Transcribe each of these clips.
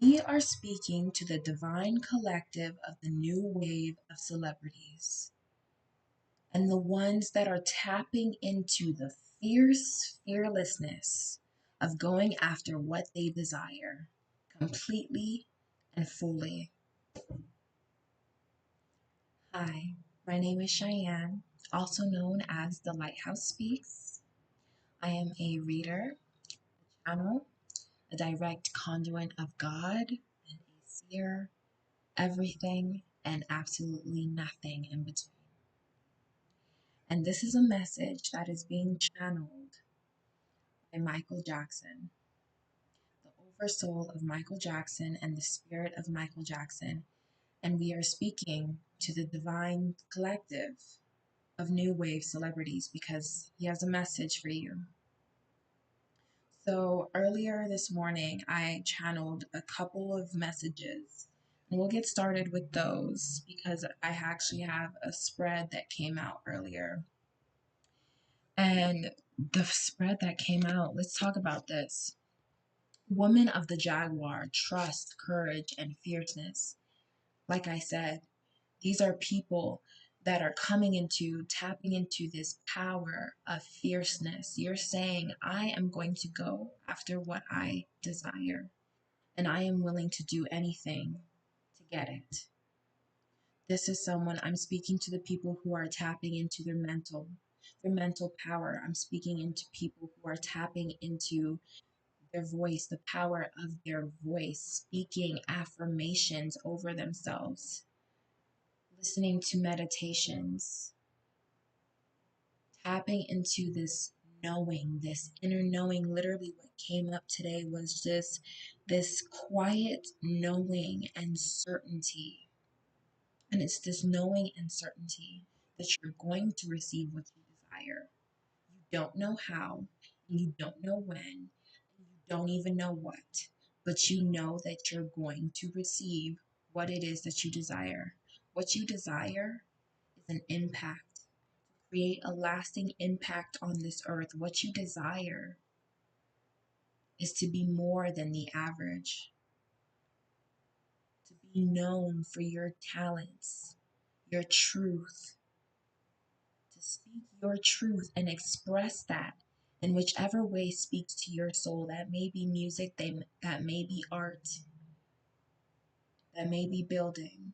We are speaking to the divine collective of the new wave of celebrities and the ones that are tapping into the fierce fearlessness of going after what they desire completely and fully. Hi, my name is Cheyenne, also known as the Lighthouse Speaks. I am a reader, a channel, a direct conduit of God, and a seer, everything and absolutely nothing in between. And this is a message that is being channeled by Michael Jackson, the oversoul of Michael Jackson and the spirit of Michael Jackson. And we are speaking to the divine collective of new wave celebrities because he has a message for you. So earlier this morning, I channeled a couple of messages. And we'll get started with those because I actually have a spread that came out earlier. And the spread that came out, let's talk about this. Woman of the Jaguar, trust, courage, and fierceness. Like I said, these are people that are tapping into this power of fierceness. You're saying, I am going to go after what I desire, and I am willing to do anything to get it. This is someone I'm speaking to the people who are tapping into their mental power. I'm speaking into people who are tapping into their voice, the power of their voice, speaking affirmations over themselves, listening to meditations, tapping into this knowing, this inner knowing. Literally what came up today was just this quiet knowing and certainty. And it's this knowing and certainty that you're going to receive what you desire. You don't know how, and you don't know when, and you don't even know what, but you know that you're going to receive what it is that you desire. What you desire is an impact, create a lasting impact on this earth. What you desire is to be more than the average, to be known for your talents, your truth, to speak your truth and express that in whichever way speaks to your soul. That may be music, that may be art, that may be building,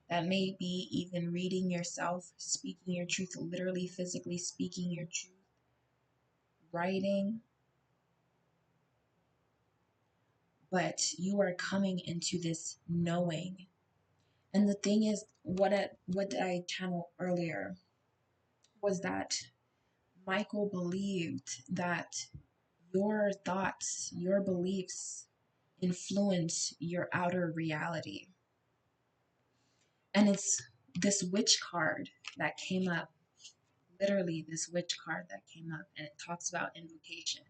that may be even reading yourself, speaking your truth, literally, physically speaking your truth, writing. But you are coming into this knowing. And the thing is, what I channeled earlier was that Michael believed that your thoughts, your beliefs influence your outer reality. And it's this witch card that came up, literally, this witch card that came up, and it talks about invocation.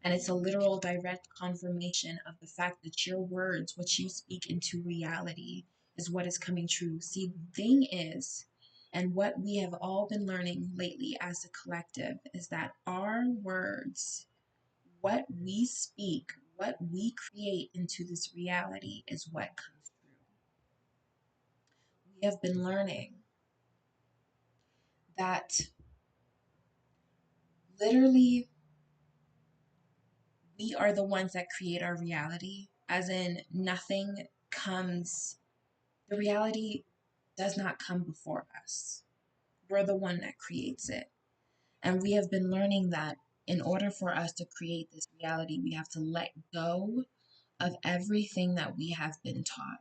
And it's a literal direct confirmation of the fact that your words, what you speak into reality, is what is coming true. See, the thing is, and what we have all been learning lately as a collective, is that our words, what we speak, what we create into this reality is what comes true. We have been learning that literally we are the ones that create our reality, as in nothing comes, the reality does not come before us. We're the one that creates it. And we have been learning that in order for us to create this reality, we have to let go of everything that we have been taught.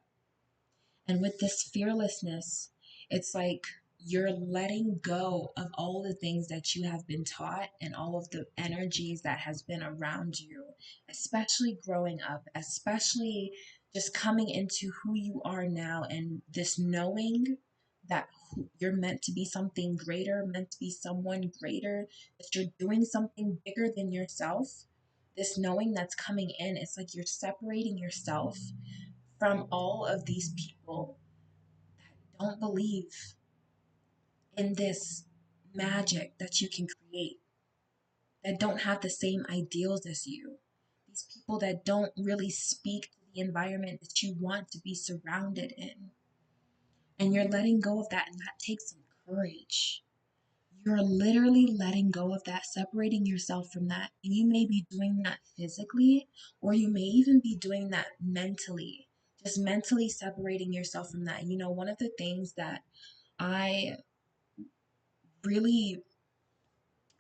And with this fearlessness, it's like you're letting go of all the things that you have been taught and all of the energies that has been around you, especially growing up, especially just coming into who you are now, and this knowing that you're meant to be something greater, meant to be someone greater, that you're doing something bigger than yourself. This knowing that's coming in, it's like you're separating yourself from all of these people that don't believe in this magic that you can create. that don't have the same ideals as you, these people that don't really speak to the environment that you want to be surrounded in. And you're letting go of that, and that takes some courage. You're literally letting go of that, separating yourself from that. And you may be doing that physically, or you may even be doing that mentally, just mentally separating yourself from that. One of the things that I really,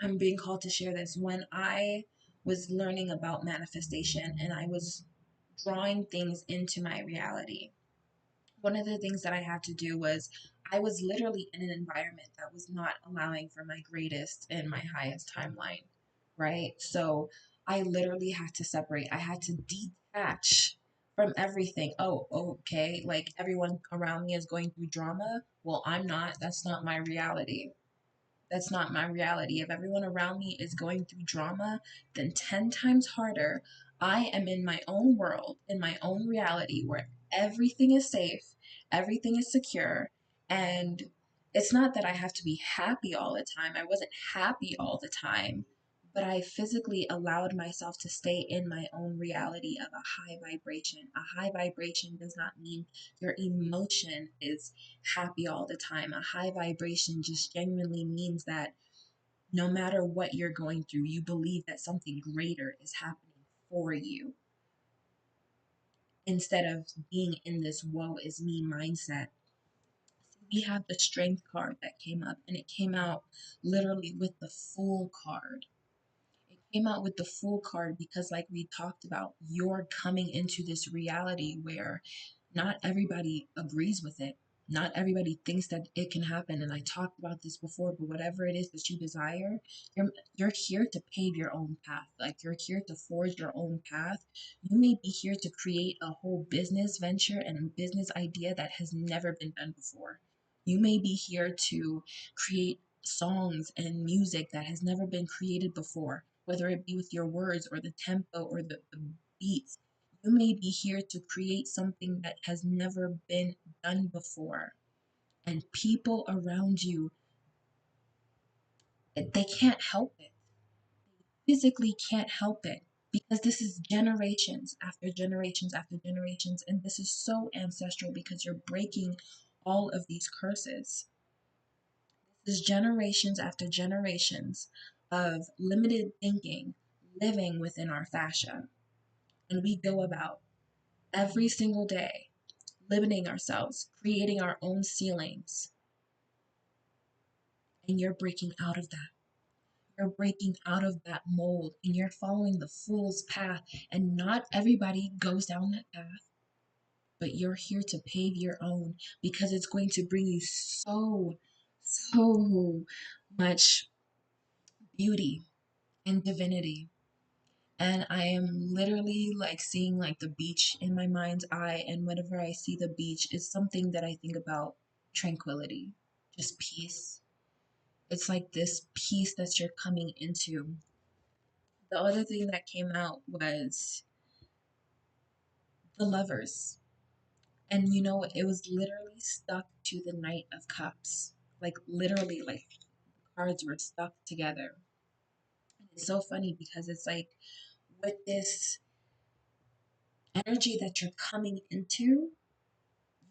I'm being called to share this, when I was learning about manifestation and I was drawing things into my reality, one of the things that I had to do was I was literally in an environment that was not allowing for my greatest and my highest timeline, right? So I literally had to separate. I had to detach from everything. Oh, okay. Like everyone around me is going through drama. Well, I'm not. That's not my reality. That's not my reality. If everyone around me is going through drama, then 10 times harder. I am in my own world, in my own reality where everything is safe, everything is secure. And it's not that I have to be happy all the time. I wasn't happy all the time, but I physically allowed myself to stay in my own reality of a high vibration. A high vibration does not mean your emotion is happy all the time. A high vibration just genuinely means that no matter what you're going through, you believe that something greater is happening for you instead of being in this woe is me mindset. We have the strength card that came up, and it came out literally with the Fool card. It came out with the Fool card because, like we talked about, you're coming into this reality where not everybody agrees with it. Not everybody thinks that it can happen. And I talked about this before, but whatever it is that you desire, you're here to pave your own path. Like you're here to forge your own path. You may be here to create a whole business venture and a business idea that has never been done before. You may be here to create songs and music that has never been created before, whether it be with your words or the tempo or the beats. You may be here to create something that has never been done before. And people around you, they can't help it. Physically can't help it because this is generations after generations after generations. And this is so ancestral because you're breaking all of these curses. This is generations after generations of limited thinking living within our fascia. And we go about every single day limiting ourselves, creating our own ceilings. And you're breaking out of that. You're breaking out of that mold and you're following the fool's path. And not everybody goes down that path, but you're here to pave your own because it's going to bring you so much beauty and divinity. And I am literally like seeing like the beach in my mind's eye. And whenever I see the beach, it's something that I think about tranquility, just peace. It's like this peace that you're coming into. The other thing that came out was the lovers. And it was literally stuck to the Knight of Cups. Like literally, like cards were stuck together. And it's so funny because it's like with this energy that you're coming into,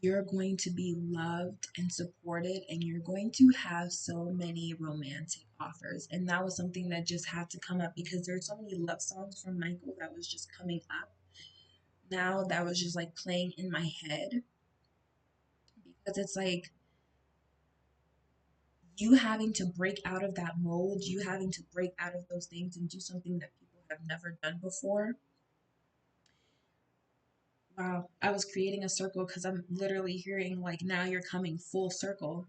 you're going to be loved and supported, and you're going to have so many romantic offers. And that was something that just had to come up because there's so many love songs from Michael that was just coming up now, that was just like playing in my head, because it's like you having to break out of that mold, you having to break out of those things and do something that people have never done before. Wow, I was creating a circle because I'm literally hearing like, now you're coming full circle.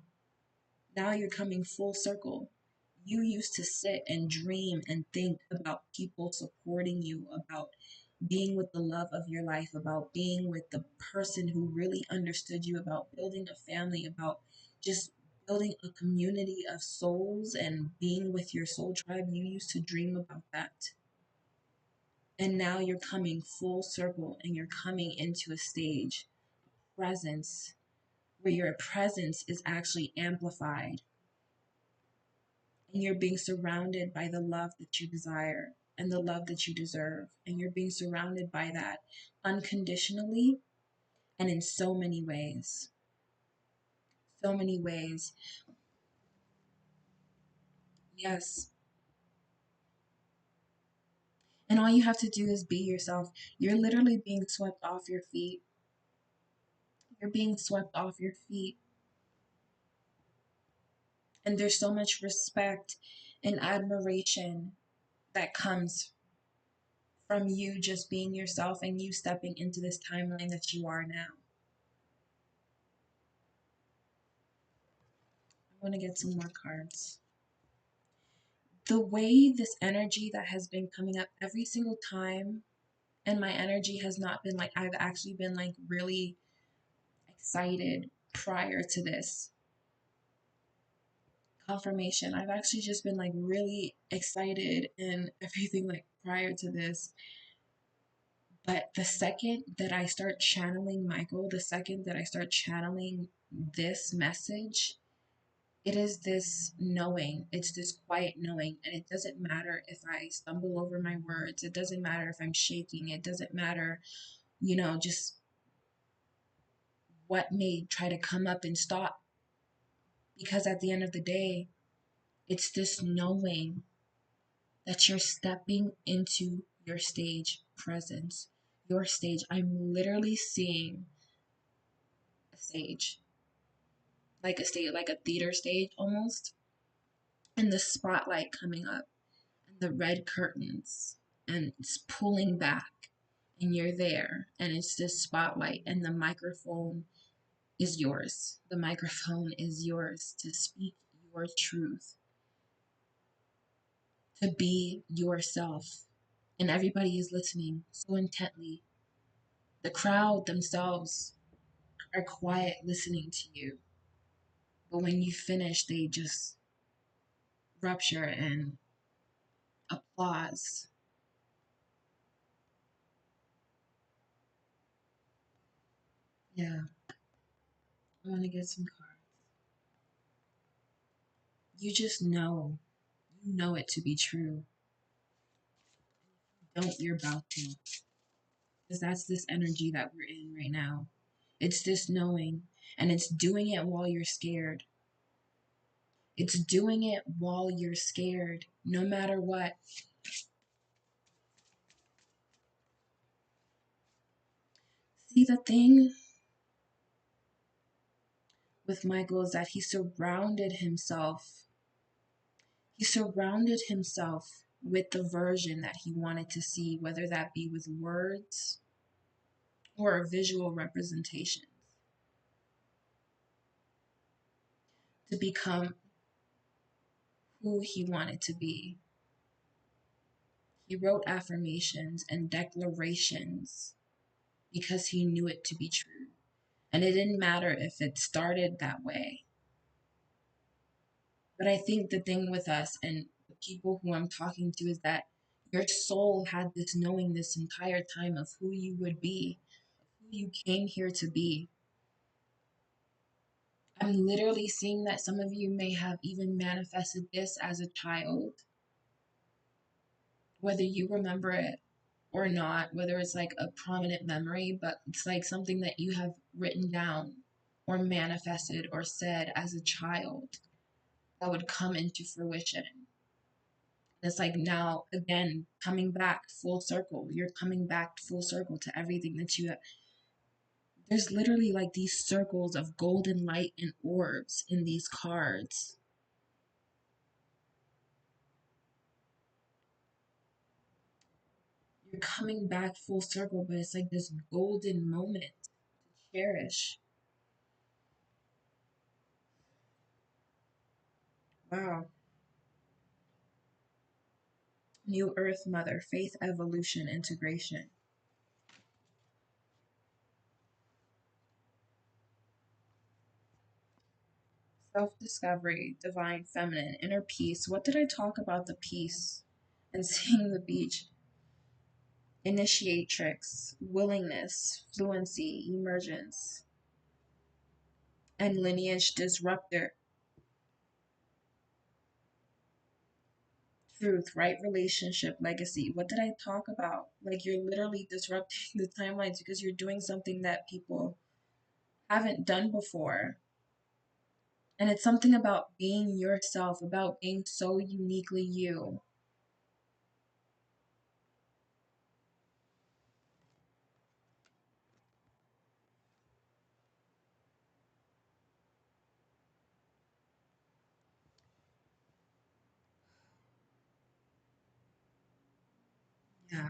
Now you're coming full circle. You used to sit and dream and think about people supporting you, about being with the love of your life, about being with the person who really understood you, about building a family, about just building a community of souls and being with your soul tribe. You used to dream about that. And now you're coming full circle and you're coming into a stage, presence, where your presence is actually amplified And you're being surrounded by the love that you desire and the love that you deserve. And you're being surrounded by that unconditionally and in so many ways. So many ways. Yes. And all you have to do is be yourself. You're literally being swept off your feet. You're being swept off your feet. And there's so much respect and admiration that comes from you just being yourself and you stepping into this timeline that you are now. I want to get some more cards. The way this energy that has been coming up every single time, and my energy has not been like, I've actually been like really excited prior to this confirmation. I've actually just been like really excited and everything like prior to this. But the second that I start channeling Michael, the second that I start channeling this message, it is this knowing, it's this quiet knowing. And it doesn't matter if I stumble over my words, it doesn't matter if I'm shaking, it doesn't matter, just what may try to come up and stop. Because at the end of the day, it's this knowing that you're stepping into your stage presence, your stage. I'm literally seeing a stage, like a theater stage almost, and the spotlight coming up, and the red curtains, and it's pulling back, and you're there, and it's this spotlight, and the microphone is yours. The microphone is yours to speak your truth, to be yourself. And everybody is listening so intently. The crowd themselves are quiet listening to you. But when you finish, they just rupture and applause. Yeah, I want to get some cards. You just know. You know it to be true. Don't you're about to. Because that's this energy that we're in right now. It's this knowing. And it's doing it while you're scared. It's doing it while you're scared, no matter what. See, the thing with Michael is that he surrounded himself with the version that he wanted to see, whether that be with words or visual representations, to become who he wanted to be. He wrote affirmations and declarations because he knew it to be true. And it didn't matter if it started that way. But I think the thing with us and the people who I'm talking to is that your soul had this knowing this entire time of who you would be, who you came here to be. I'm literally seeing that some of you may have even manifested this as a child, whether you remember it or not, whether it's like a prominent memory, but it's like something that you have written down or manifested or said as a child that would come into fruition. It's like now, again, coming back full circle. You're coming back full circle to everything that you have. There's literally like these circles of golden light and orbs in these cards. You're coming back full circle, but it's like this golden moment to cherish. Wow. New Earth Mother, faith, evolution, integration. Self-discovery, divine feminine, inner peace. What did I talk about the peace and seeing the beach? Initiatrix, willingness, fluency, emergence, and lineage disruptor. truth, right relationship, legacy. What did I talk about? Like, you're literally disrupting the timelines because you're doing something that people haven't done before. And it's something about being yourself, about being so uniquely you. Yeah.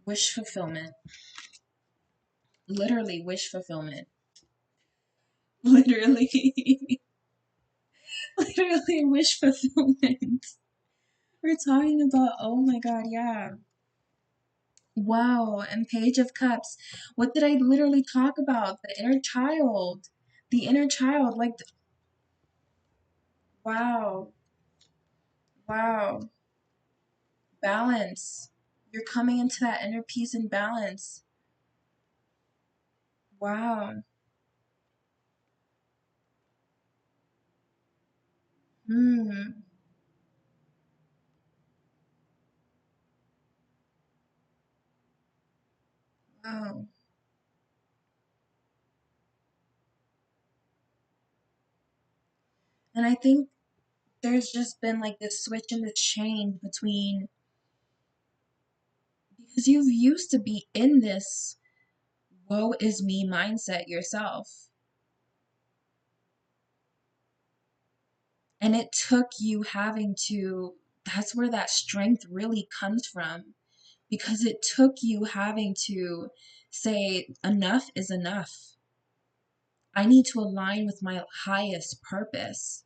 Wish fulfillment. Literally, wish fulfillment. Literally, literally, wish fulfillment. We're talking about, oh my God, yeah. Wow, and Page of Cups. What did I literally talk about? The inner child. The inner child. Like, wow, wow. Balance. You're coming into that inner peace and balance. Wow. Hmm. Wow. And I think there's just been like this switch and this change between, because you've used to be in this woe is me mindset yourself. And it took you having to, that's where that strength really comes from, because it took you having to say, enough is enough. I need to align with my highest purpose.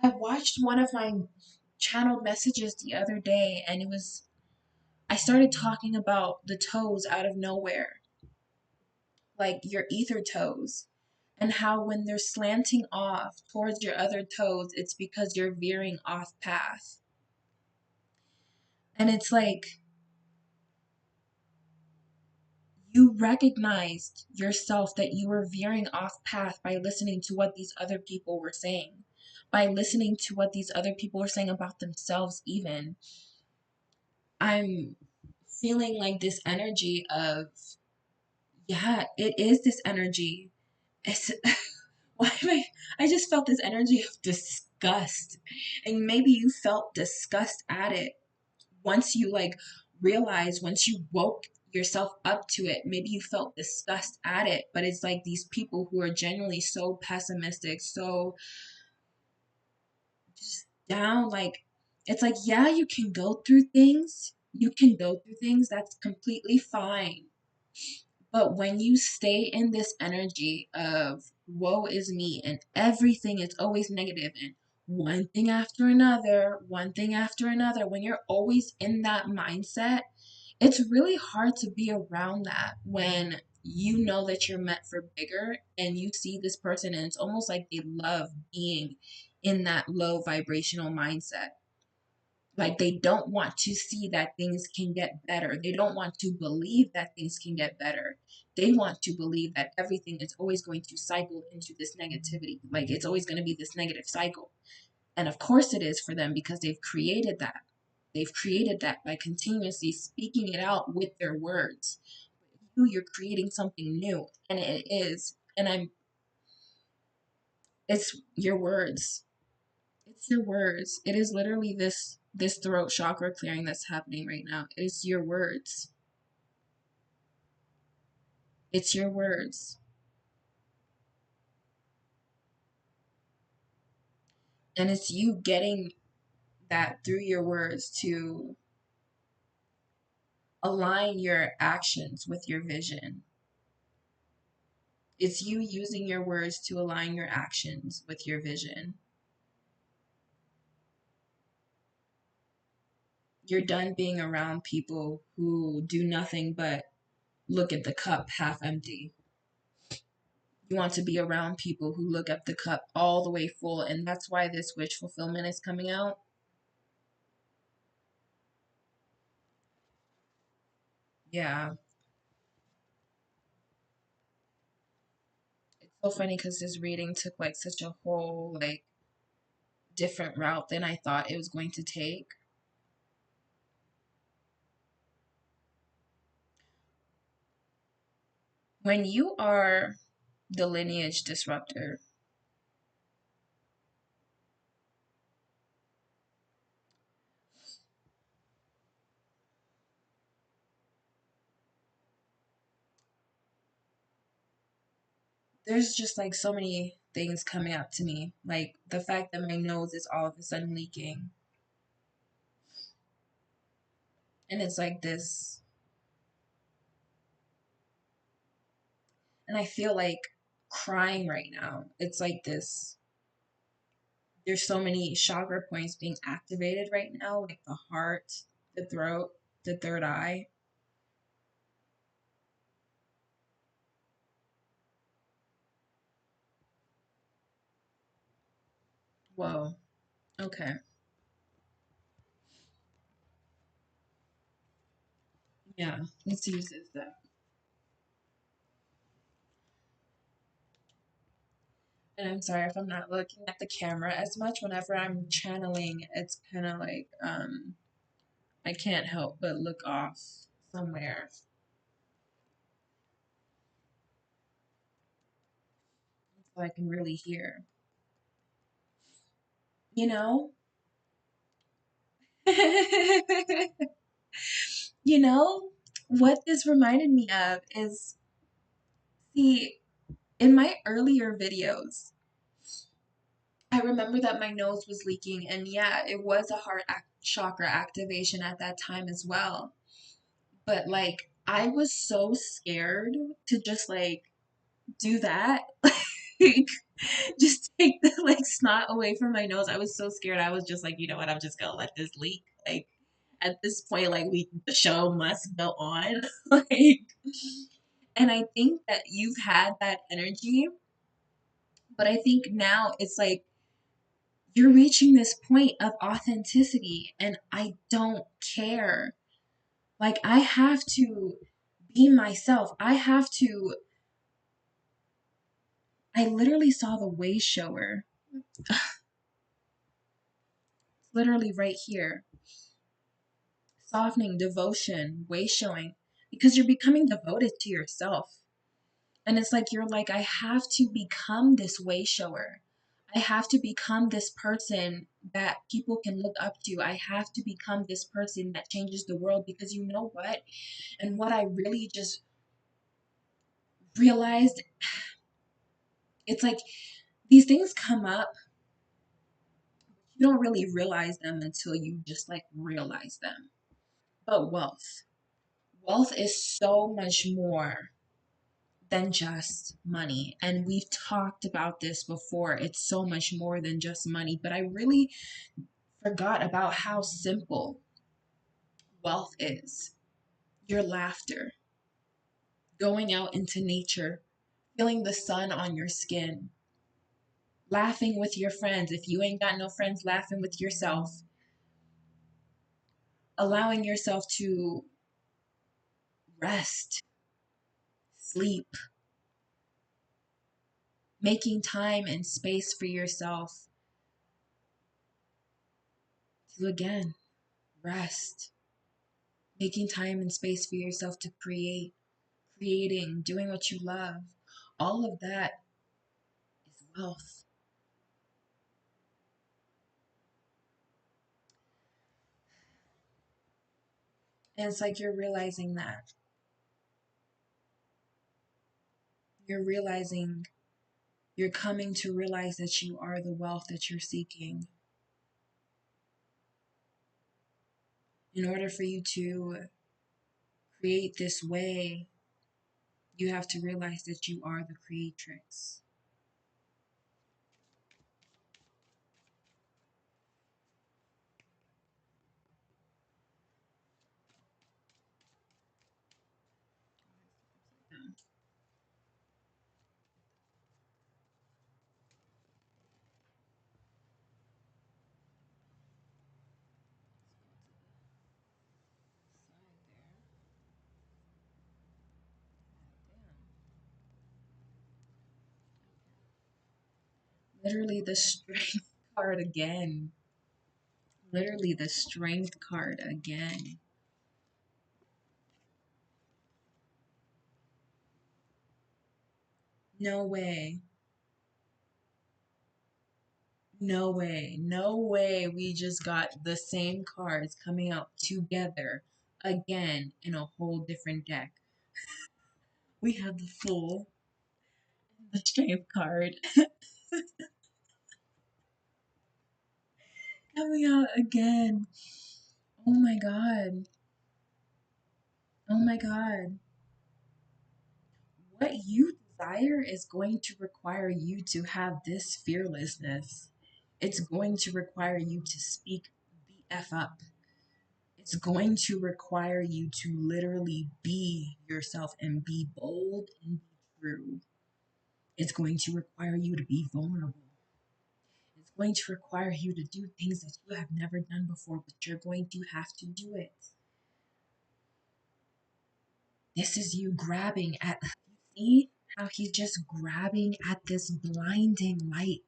I watched one of my channeled messages the other day, and I started talking about the toes out of nowhere, like your ether toes, and how when they're slanting off towards your other toes, it's because you're veering off path. And it's like you recognized yourself that you were veering off path by listening to what these other people were saying, by listening to what these other people were saying about themselves, even. I'm feeling like this energy of, yeah, it is this energy. It's, why am I just felt this energy of disgust. And maybe you felt disgust at it once you like realized, once you woke yourself up to it, maybe you felt disgust at it. But it's like these people who are genuinely so pessimistic, so just down, like, it's like, yeah, you can go through things. You can go through things. That's completely fine. But when you stay in this energy of woe is me and everything is always negative and one thing after another, one thing after another, when you're always in that mindset, it's really hard to be around that when you know that you're meant for bigger and you see this person and it's almost like they love being in that low vibrational mindset. Like they don't want to see that things can get better. They don't want to believe that things can get better. They want to believe that everything is always going to cycle into this negativity. Like it's always going to be this negative cycle. And of course it is for them because they've created that. They've created that by continuously speaking it out with their words. You're creating something new. And it is. And it's your words. It's your words. It is literally this throat chakra clearing that's happening right now. It is your words. It's your words. And it's you getting that through your words to align your actions with your vision. It's you using your words to align your actions with your vision. You're done being around people who do nothing but look at the cup half empty. You want to be around people who look at the cup all the way full. And that's why this wish fulfillment is coming out. Yeah. It's so funny because this reading took like such a whole, like, different route than I thought it was going to take. When you are the lineage disruptor, there's just like so many things coming up to me. Like the fact that my nose is all of a sudden leaking. And it's like this. And I feel like crying right now. It's like this. There's so many chakra points being activated right now, like the heart, the throat, the third eye. Whoa. Okay. Yeah. Let's use this then. And I'm sorry if I'm not looking at the camera as much. Whenever I'm channeling, it's kind of like I can't help but look off somewhere so I can really hear. You know? You know, what this reminded me of is, see, in my earlier videos, I remember that my nose was leaking, and yeah, it was a chakra activation at that time as well. But like, I was so scared to just like do that. Like, just take the like snot away from my nose. I was so scared. I was just like, you know what? I'm just gonna let this leak. Like at this point, like the show must go on. Like, and I think that you've had that energy, but I think now it's like you're reaching this point of authenticity, and I don't care. Like I have to be myself. I literally saw the way shower literally right here. Softening, devotion, way showing, because you're becoming devoted to yourself. And it's like you're like, I have to become this way shower. I have to become this person that people can look up to. I have to become this person that changes the world, because you know what? And what I really just realized, it's like these things come up, you don't really realize them until you just like realize them. But wealth is so much more than just money. And we've talked about this before. It's so much more than just money. But I really forgot about how simple wealth is. Your laughter, going out into nature, feeling the sun on your skin, laughing with your friends. If you ain't got no friends, laughing with yourself, allowing yourself to rest, sleep, making time and space for yourself to again rest, making time and space for yourself to create, creating, doing what you love. All of that is wealth. And it's like you're realizing that. You're realizing, you're coming to realize that you are the wealth that you're seeking. In order for you to create this way, you have to realize that you are the creatrix. Literally the strength card again. Literally the strength card again. No way. No way. No way we just got the same cards coming out together again in a whole different deck. We have the Fool, the Strength card coming out again. Oh my god. Oh my god. What you desire is going to require you to have this fearlessness. It's going to require you to speak the F up. It's going to require you to literally be yourself and be bold and be true. It's going to require you to be vulnerable. It's going to require you to do things that you have never done before, but you're going to have to do it. This is you grabbing at, see how he's just grabbing at this blinding light.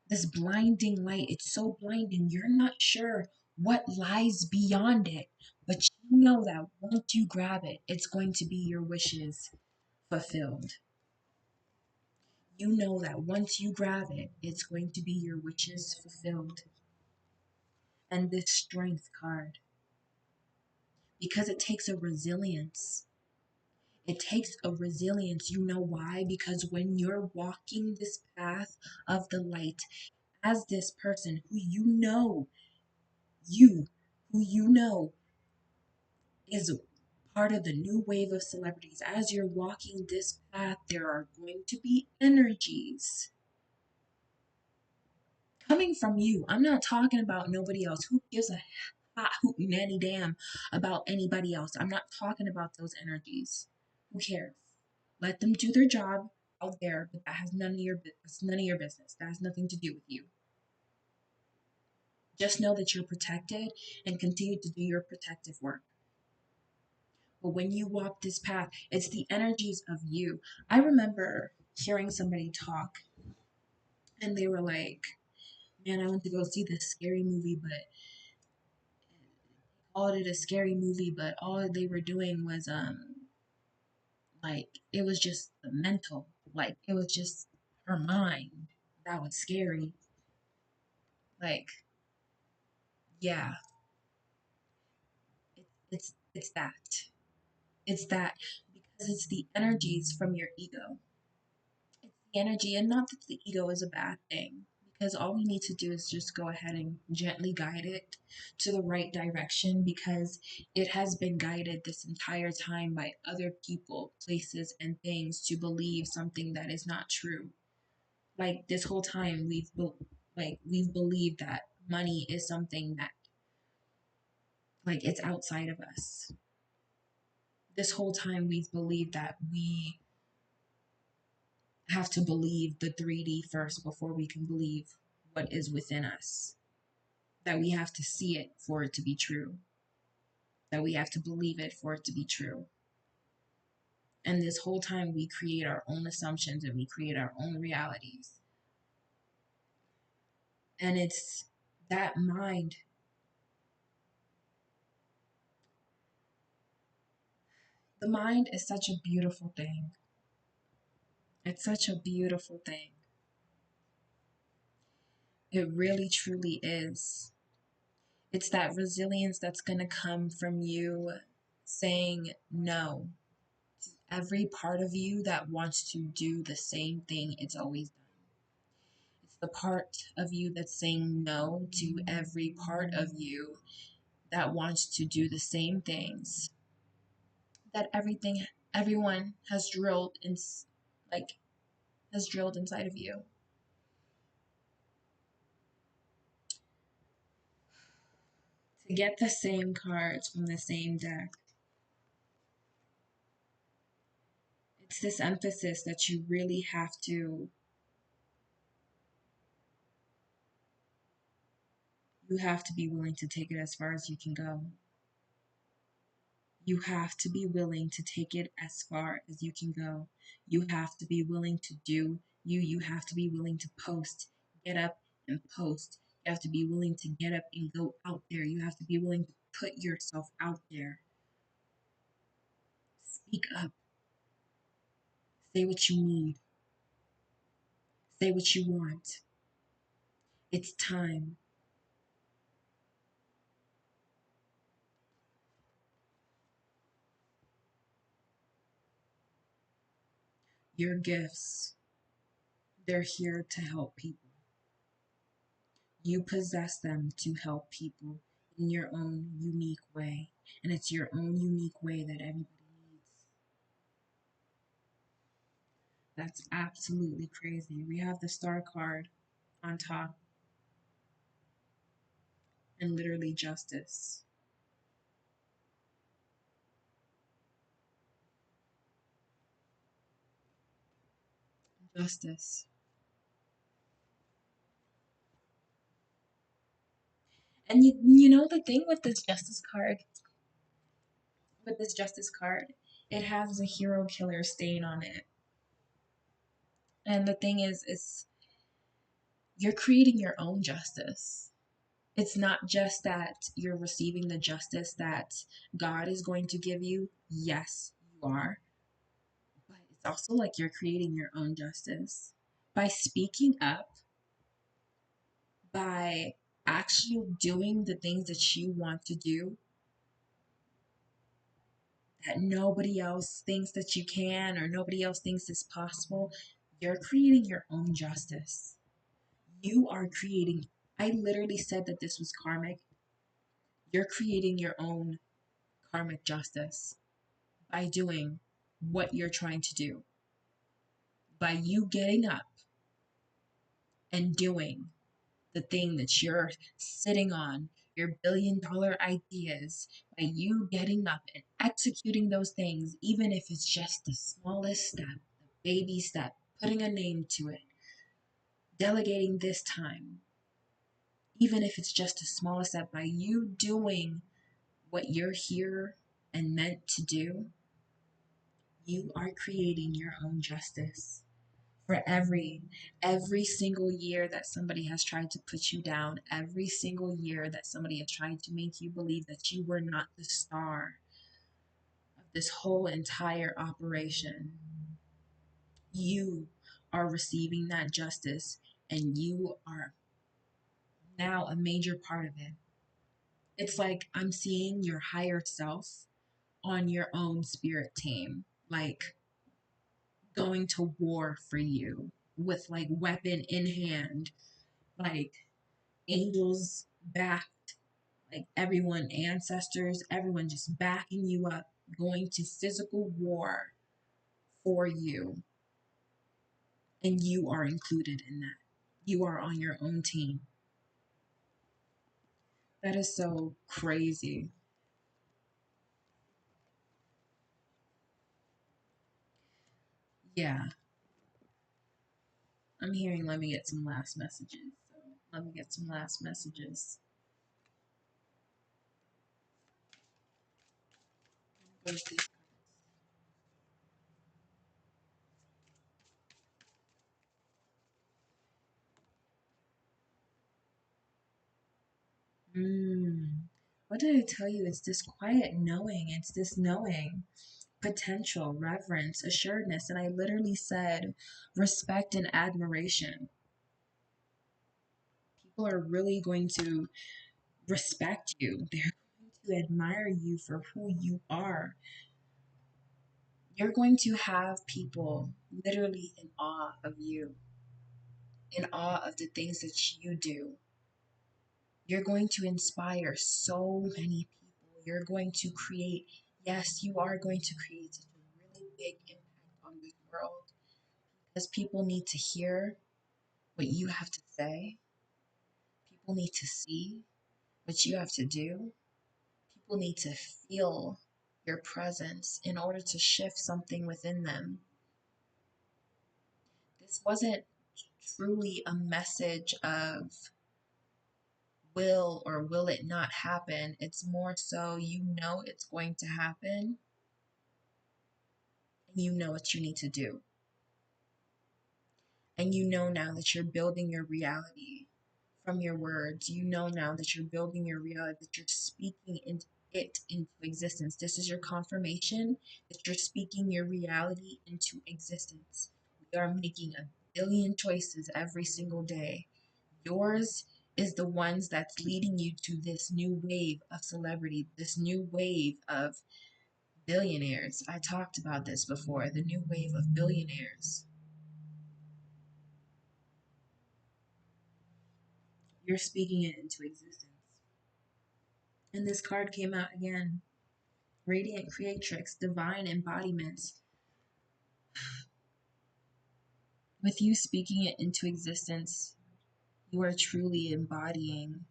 This blinding light, it's so blinding, you're not sure what lies beyond it, but you know that once you grab it, it's going to be your wishes fulfilled. You know that once you grab it, it's going to be your wishes fulfilled. And this strength card, because it takes a resilience. It takes a resilience. You know why? Because when you're walking this path of the light as this person you, who you know is part of the new wave of celebrities, as you're walking this path, there are going to be energies coming from you. I'm not talking about nobody else. Who gives a hot hoot nanny damn about anybody else? I'm not talking about those energies. Who cares? Let them do their job out there, but that has none of your business. That has nothing to do with you. Just know that you're protected and continue to do your protective work. But when you walk this path, it's the energies of you. I remember hearing somebody talk and they were like, man, I went to go see this scary movie, but called it a scary movie, but all they were doing was like it was just the mental, like it was just her mind that was scary. Like, yeah, it's that. It's that because it's the energies from your ego. It's the energy, and not that the ego is a bad thing, because all we need to do is just go ahead and gently guide it to the right direction because it has been guided this entire time by other people, places, and things to believe something that is not true. Like this whole time, we've believed that money is something that like it's outside of us. This whole time, we've believed that we have to believe the 3D first before we can believe what is within us. That we have to see it for it to be true. That we have to believe it for it to be true. And this whole time, we create our own assumptions and we create our own realities. And it's that mind. The mind is such a beautiful thing. It's such a beautiful thing. It really, truly is. It's that resilience that's going to come from you saying no. Every part of you that wants to do the same thing it's always done. It's the part of you that's saying no to every part of you that wants to do the same things that everyone has like has drilled inside of you. To get the same cards from the same deck, it's this emphasis that you have to be willing to take it as far as you can go. You have to be willing to take it as far as you can go. You have to be willing to do You have to be willing to post, get up and post. You have to be willing to get up and go out there. You have to be willing to put yourself out there. Speak up. Say what you need. Say what you want. It's time. Your gifts, they're here to help people. You possess them to help people in your own unique way. And it's your own unique way that everybody needs. That's absolutely crazy. We have the star card on top and literally justice. Justice. And you know the thing with this justice card, it has a hero killer stain on it. And the thing is you're creating your own justice. It's not just that you're receiving the justice that God is going to give you. Yes, you are. But it's also like you're creating your own justice. By speaking up, by actually doing the things that you want to do, that nobody else thinks that you can or nobody else thinks is possible, you're creating your own justice. You are creating, I literally said that this was karmic. You're creating your own karmic justice by doing what you're trying to do, by you getting up and doing the thing that you're sitting on, your $1 billion ideas, by you getting up and executing those things, even if it's just the smallest step, the baby step, putting a name to it, delegating this time, even if it's just the smallest step, by you doing what you're here and meant to do, you are creating your own justice. For every single year that somebody has tried to put you down, every single year that somebody has tried to make you believe that you were not the star of this whole entire operation, you are receiving that justice and you are now a major part of it. It's like I'm seeing your higher self on your own spirit team, like going to war for you with like weapon in hand, like angels back, like everyone, ancestors, everyone just backing you up, going to physical war for you. And you are included in that. You are on your own team. That is so crazy. Yeah, I'm hearing let me get some last messages. So let me get some last messages. Go to these What did I tell you? It's this quiet knowing. It's this knowing. Potential, reverence, assuredness. And I literally said respect and admiration. People are really going to respect you. They're going to admire you for who you are. You're going to have people literally in awe of you, in awe of the things that you do. You're going to inspire so many people. You're going to create, yes, you are going to create such a really big impact on this world because people need to hear what you have to say. People need to see what you have to do. People need to feel your presence in order to shift something within them. This wasn't truly a message of will or will it not happen. It's more so you know it's going to happen and you know what you need to do. And you know now that you're building your reality from your words. You know now that you're building your reality, that you're speaking it into existence. This is your confirmation that you're speaking your reality into existence. We are making a billion choices every single day. Yours is the ones that's leading you to this new wave of celebrity, this new wave of billionaires. I talked about this before, the new wave of billionaires. You're speaking it into existence. And this card came out again. Radiant Creatrix, Divine Embodiments. With you speaking it into existence, you are truly embodying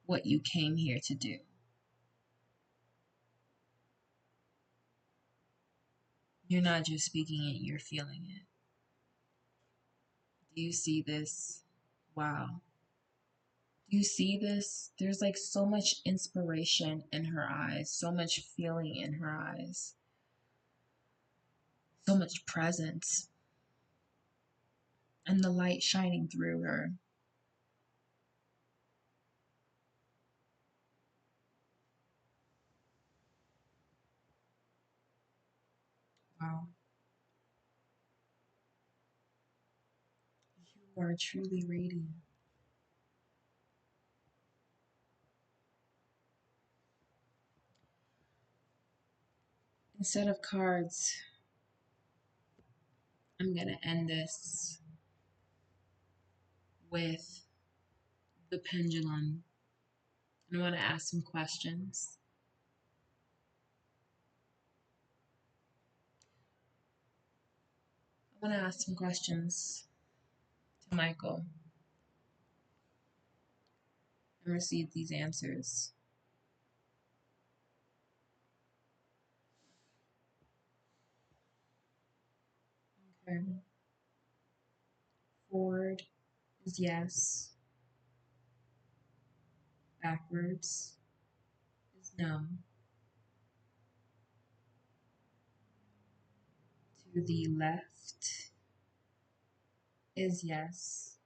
what you came here to do. You're not just speaking it, you're feeling it. Do you see this? Wow. Do you see this? There's like so much inspiration in her eyes, so much feeling in her eyes, so much presence, and the light shining through her. Wow. You are truly radiant. Instead of cards, I'm going to end this with the pendulum. And I want to ask some questions. I want to ask some questions to Michael and receive these answers. Okay. Forward is yes. Backwards is no. To the left is yes.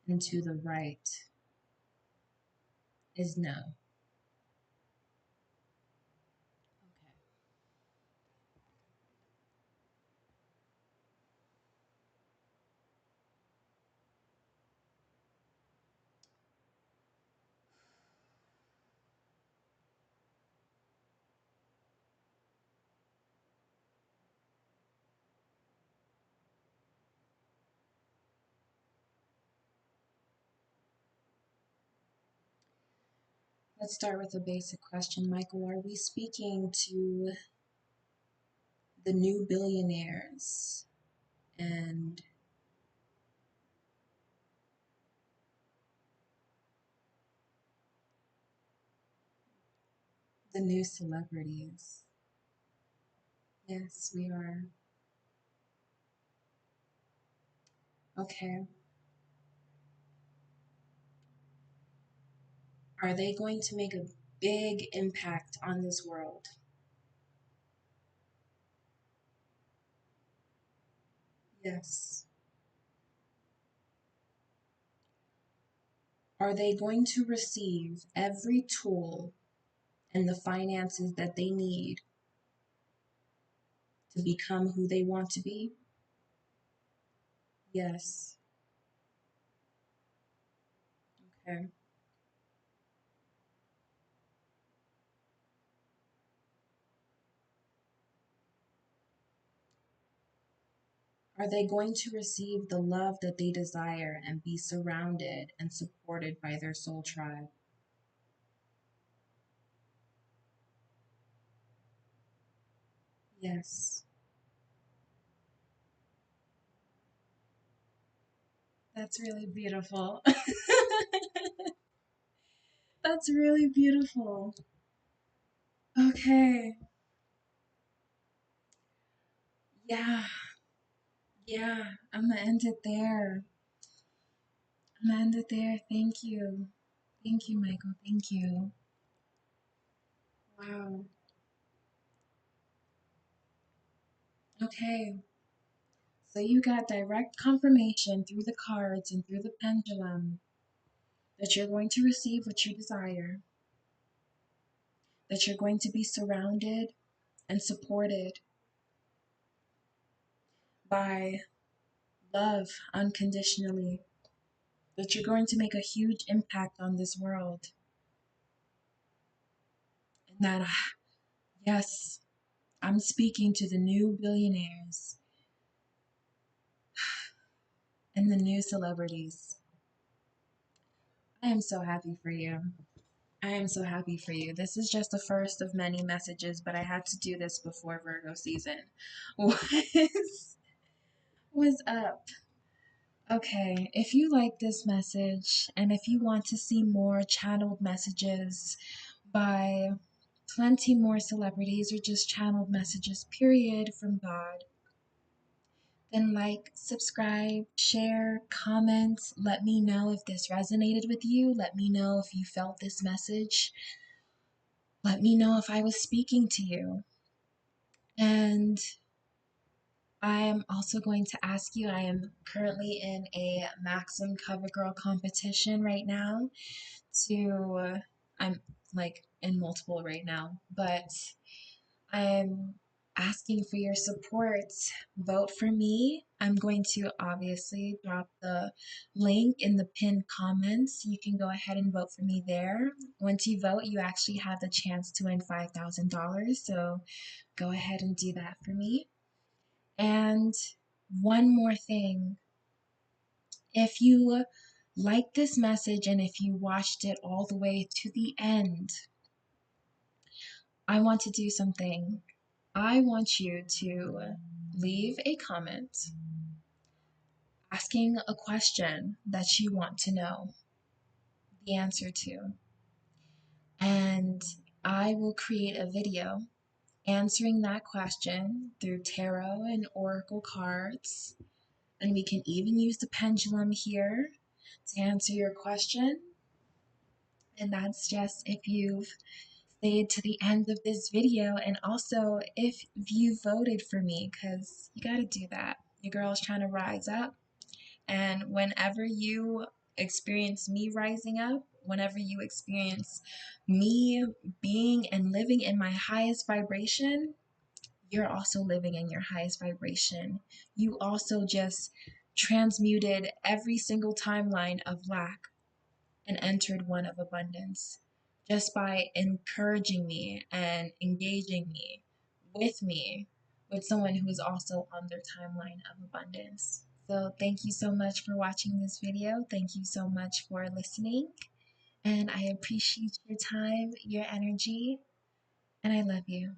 And to the right is no. Okay. Let's start with a basic question, Michael. Are we speaking to the new billionaires and the new celebrities? Yes, we are. Okay. Are they going to make a big impact on this world? Yes. Are they going to receive every tool and the finances that they need to become who they want to be? Yes. Okay. Are they going to receive the love that they desire and be surrounded and supported by their soul tribe? Yes. That's really beautiful. That's really beautiful. Okay. Yeah. Yeah. I'm gonna end it there. I'm gonna end it there. Thank you. Thank you, Michael. Thank you. Wow. Okay, so you got direct confirmation through the cards and through the pendulum that you're going to receive what you desire, that you're going to be surrounded and supported by love unconditionally, that you're going to make a huge impact on this world, and that, yes, I'm speaking to the new billionaires and the new celebrities. I am so happy for you. I am so happy for you. This is just the first of many messages, but I had to do this before Virgo season was, was up. Okay, if you like this message and if you want to see more channeled messages by plenty more celebrities or just channeled messages, period, from God, then like, subscribe, share, comment. Let me know if this resonated with you. Let me know if you felt this message. Let me know if I was speaking to you. And I am also going to ask you, I am currently in a Maxim CoverGirl competition right now I'm like in multiple right now, but I'm asking for your support. Vote for me. I'm going to obviously drop the link in the pinned comments. You can go ahead and vote for me there. Once you vote, you actually have the chance to win $5,000. So go ahead and do that for me. And one more thing, if you like this message and if you watched it all the way to the end, I want to do something. I want you to leave a comment asking a question that you want to know the answer to. And I will create a video answering that question through tarot and oracle cards. And we can even use the pendulum here to answer your question. And that's just if you've stayed to the end of this video, and also if you voted for me, because you got to do that. Your girl's trying to rise up, and whenever you experience me rising up, whenever you experience me being and living in my highest vibration, you're also living in your highest vibration. You also just transmuted every single timeline of lack and entered one of abundance just by encouraging me and engaging me with someone who is also on their timeline of abundance. So thank you so much for watching this video. Thank you so much for listening. And I appreciate your time, your energy, and I love you.